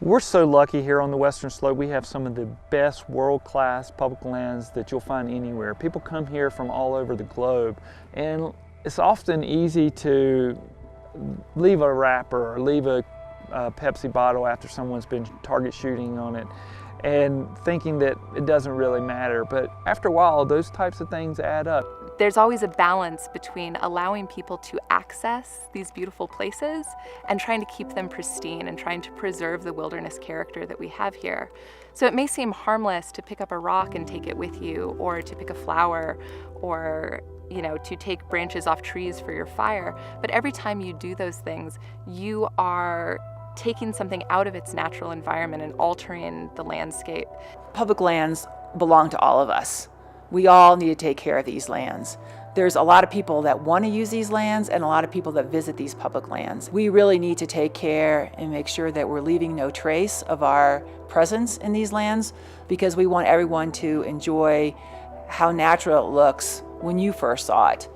We're so lucky here on the Western Slope. We have some of the best world-class public lands that you'll find anywhere. People come here from all over the globe, and it's often easy to leave a wrapper or leave a Pepsi bottle after someone's been target shooting on it and thinking that it doesn't really matter. But after a while, those types of things add up. There's always a balance between allowing people to access these beautiful places and trying to keep them pristine and trying to preserve the wilderness character that we have here. So it may seem harmless to pick up a rock and take it with you, or to pick a flower, or to take branches off trees for your fire. But every time you do those things, you are taking something out of its natural environment and altering the landscape. Public lands belong to all of us. We all need to take care of these lands. There's a lot of people that want to use these lands and a lot of people that visit these public lands. We really need to take care and make sure that we're leaving no trace of our presence in these lands, because we want everyone to enjoy how natural it looks when you first saw it.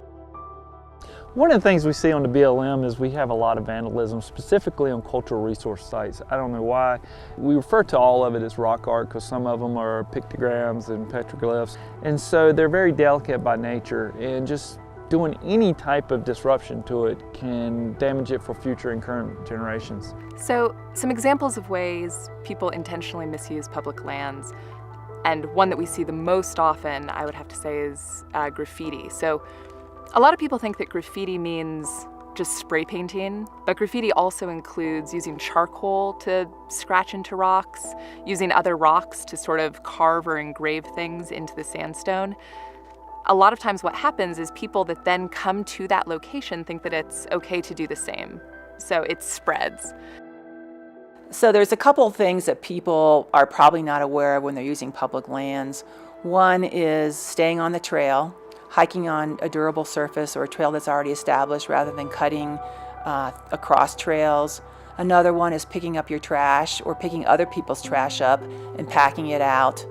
One of the things we see on the BLM is we have a lot of vandalism, specifically on cultural resource sites. I don't know why. We refer to all of it as rock art because some of them are pictograms and petroglyphs. And so they're very delicate by nature, and just doing any type of disruption to it can damage it for future and current generations. So some examples of ways people intentionally misuse public lands, and one that we see the most often, I would have to say, is graffiti. So a lot of people think that graffiti means just spray painting, but graffiti also includes using charcoal to scratch into rocks, using other rocks to sort of carve or engrave things into the sandstone. A lot of times what happens is people that then come to that location think that it's okay to do the same, so it spreads. So there's a couple of things that people are probably not aware of when they're using public lands. One is staying on the trail, hiking on a durable surface or a trail that's already established rather than cutting across trails. Another one is picking up your trash or picking other people's trash up and packing it out.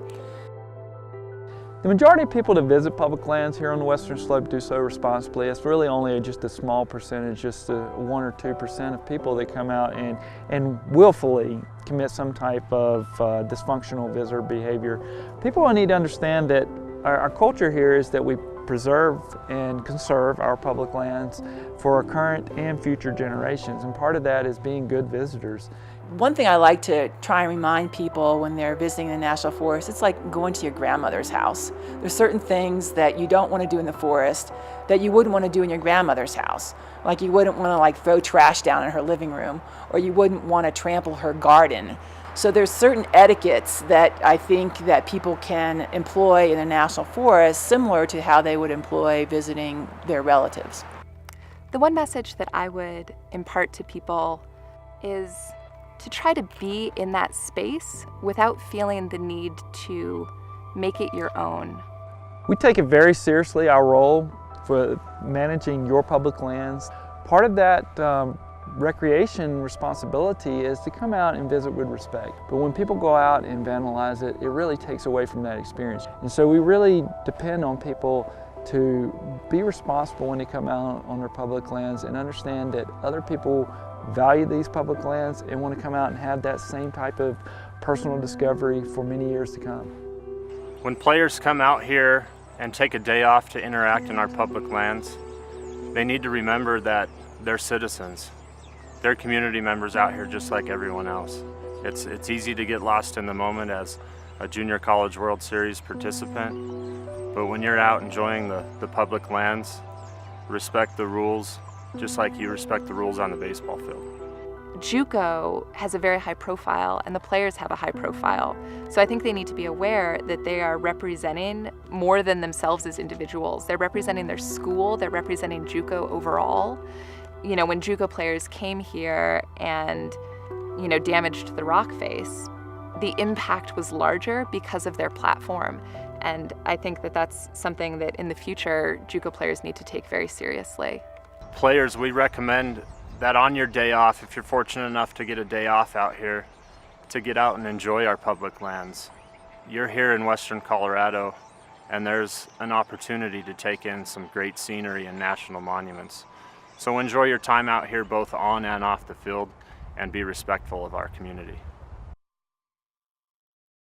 The majority of people that visit public lands here on the Western Slope do so responsibly. It's really only just a small percentage, just 1 or 2% of people that come out and willfully commit some type of dysfunctional visitor behavior. People will need to understand that our culture here is that we preserve and conserve our public lands for our current and future generations, and part of that is being good visitors. One thing I like to try and remind people when they're visiting the National Forest, it's like going to your grandmother's house. There's certain things that you don't want to do in the forest that you wouldn't want to do in your grandmother's house. Like you wouldn't want to throw trash down in her living room, or you wouldn't want to trample her garden. So there's certain etiquettes that I think that people can employ in the National Forest, similar to how they would employ visiting their relatives. The one message that I would impart to people is to try to be in that space without feeling the need to make it your own. We take it very seriously, our role for managing your public lands. Part of that recreation responsibility is to come out and visit with respect. But when people go out and vandalize it, it really takes away from that experience. And so we really depend on people to be responsible when they come out on their public lands and understand that other people value these public lands and want to come out and have that same type of personal discovery for many years to come. When players come out here and take a day off to interact in our public lands, they need to remember that they're citizens. They're community members out here just like everyone else. It's easy to get lost in the moment as a Junior College World Series participant, but when you're out enjoying the public lands, respect the rules just like you respect the rules on the baseball field. JUCO has a very high profile and the players have a high profile. So I think they need to be aware that they are representing more than themselves as individuals. They're representing their school, they're representing JUCO overall. When JUCO players came here and, damaged the rock face, the impact was larger because of their platform. And I think that that's something that in the future, JUCO players need to take very seriously. Players, we recommend that on your day off, if you're fortunate enough to get a day off out here, to get out and enjoy our public lands. You're here in Western Colorado, and there's an opportunity to take in some great scenery and national monuments. So enjoy your time out here both on and off the field, and be respectful of our community.